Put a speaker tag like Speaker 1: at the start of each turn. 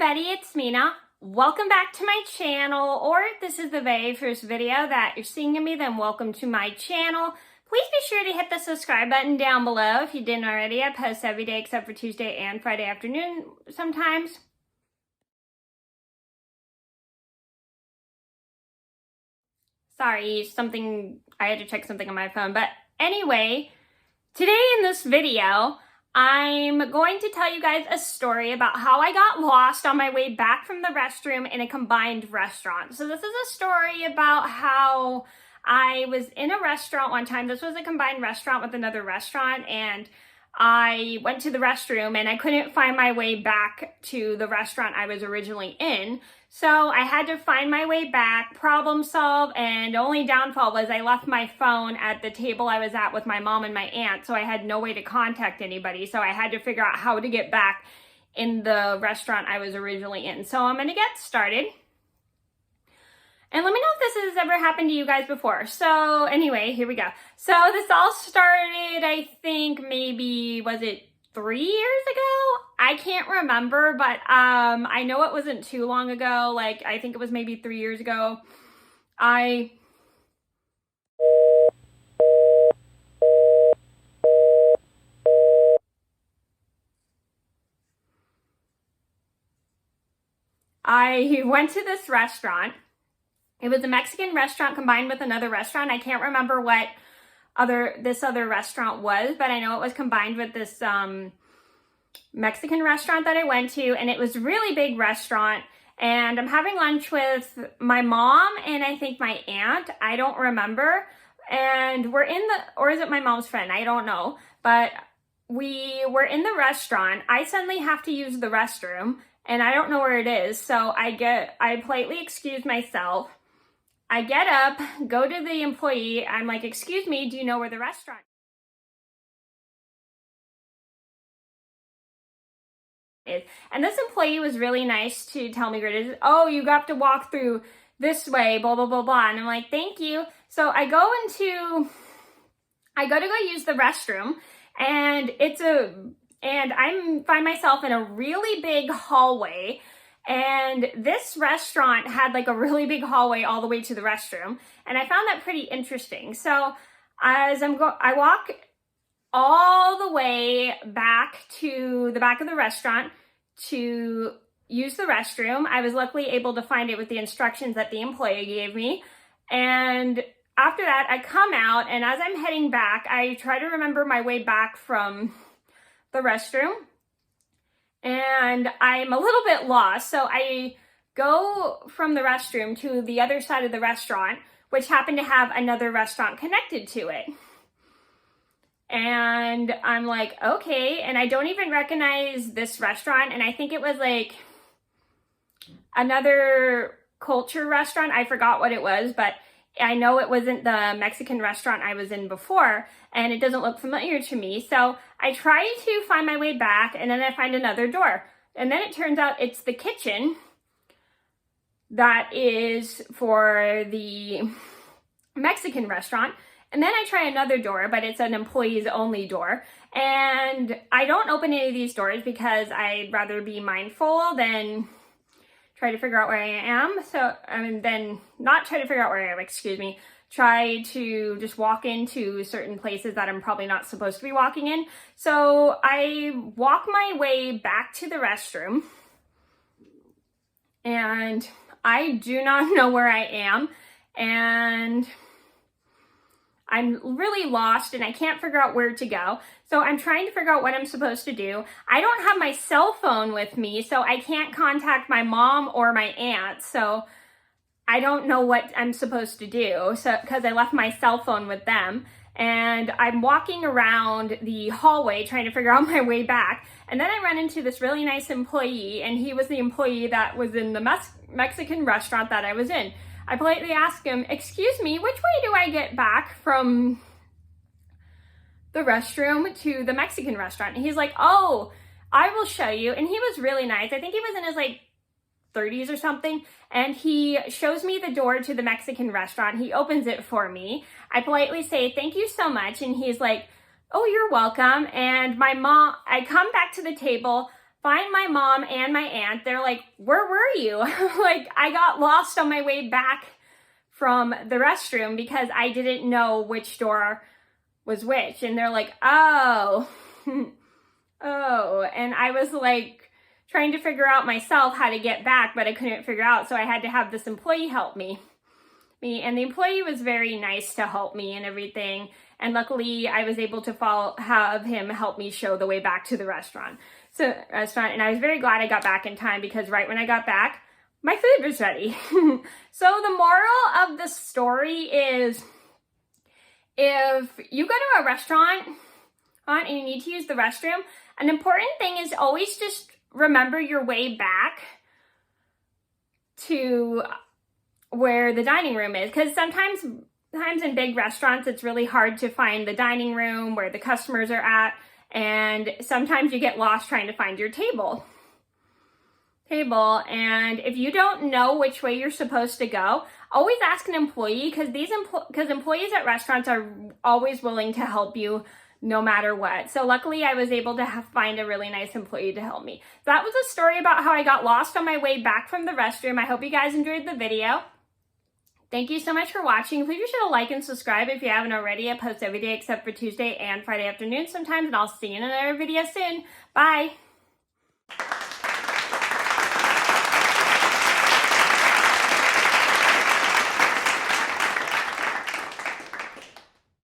Speaker 1: everybody, it's Mena. Welcome back to my channel, or if this is the very first video that you're seeing of me, then welcome to my channel. Please be sure to hit the subscribe button down below if you didn't already. I post every day except for Tuesday and Friday afternoon sometimes. Sorry, I had to check something on my phone. But anyway, today in this video, I'm going to tell you guys a story about how I got lost on my way back from the restroom in a combined restaurant. So this is a story about how I was in a restaurant one time. This was a combined restaurant with another restaurant, and I went to the restroom and I couldn't find my way back to the restaurant I was originally in. So I had to find my way back, problem solve, and the only downfall was I left my phone at the table I was at with my mom and my aunt, so I had no way to contact anybody. So I had to figure out how to get back in the restaurant I was originally in. So I'm gonna get started. And let me know if this has ever happened to you guys before. So anyway, here we go. So this all started, I think maybe, was it 3 years ago? I can't remember, but I know it wasn't too long ago. Like, I think it was maybe 3 years ago. I went to this restaurant. It was a Mexican restaurant combined with another restaurant. I can't remember what this other restaurant was, but I know it was combined with this Mexican restaurant that I went to, and it was a really big restaurant. And I'm having lunch with my mom and I think my aunt. I don't remember. And we're in or is it my mom's friend? I don't know. But we were in the restaurant. I suddenly have to use the restroom and I don't know where it is. So I politely excuse myself. I get up, go to the employee. I'm like, excuse me, do you know where the restaurant is? And this employee was really nice to tell me where it is. Oh, you have to walk through this way, blah, blah, blah, blah. And I'm like, thank you. So I go to go use the restroom, and I find myself in a really big hallway. And this restaurant had like a really big hallway all the way to the restroom. And I found that pretty interesting. So as I walk all the way back to the back of the restaurant to use the restroom. I was luckily able to find it with the instructions that the employee gave me. And after that, I come out, and as I'm heading back, I try to remember my way back from the restroom. And I'm a little bit lost. So I go from the restroom to the other side of the restaurant, which happened to have another restaurant connected to it. And I'm like, okay. And I don't even recognize this restaurant. And I think it was like another culture restaurant. I forgot what it was, but I know it wasn't the Mexican restaurant I was in before, and it doesn't look familiar to me. So I try to find my way back, and then I find another door. And then it turns out it's the kitchen that is for the Mexican restaurant. And then I try another door, but it's an employees only door. And I don't open any of these doors because I'd rather be mindful than try to figure out where I am. So, then not try to figure out where I am, try to just walk into certain places that I'm probably not supposed to be walking in. So I walk my way back to the restroom, and I do not know where I am. And I'm really lost and I can't figure out where to go. So I'm trying to figure out what I'm supposed to do. I don't have my cell phone with me, so I can't contact my mom or my aunt. So I don't know what I'm supposed to do, because I left my cell phone with them. And I'm walking around the hallway trying to figure out my way back. And then I run into this really nice employee, and he was the employee that was in the Mexican restaurant that I was in. I politely asked him, excuse me, which way do I get back from the restroom to the Mexican restaurant? And he's like, oh, I will show you. And he was really nice. I think he was in his 30s or something. And he shows me the door to the Mexican restaurant. He opens it for me. I politely say, thank you so much. And he's like, oh, you're welcome. And I come back to the table. find my mom and my aunt. They're like, where were you? Like, I got lost on my way back from the restroom because I didn't know which door was which. And they're like, oh, oh. And I was like trying to figure out myself how to get back, but I couldn't figure out. So I had to have this employee help me. And the employee was very nice to help me and everything. And luckily I was able to have him help me show the way back to the restaurant. And I was very glad I got back in time because right when I got back, my food was ready. So the moral of the story is, if you go to a restaurant and you need to use the restroom, an important thing is always just remember your way back to where the dining room is. Because sometimes in big restaurants, it's really hard to find the dining room where the customers are at. And sometimes you get lost trying to find your table. And if you don't know which way you're supposed to go, always ask an employee, because employees at restaurants are always willing to help you no matter what. So luckily I was able to find a really nice employee to help me. So that was a story about how I got lost on my way back from the restroom. I hope you guys enjoyed the video. Thank you so much for watching. Please be sure to like and subscribe if you haven't already. I post every day except for Tuesday and Friday afternoon sometimes, and I'll see you in another video soon. Bye.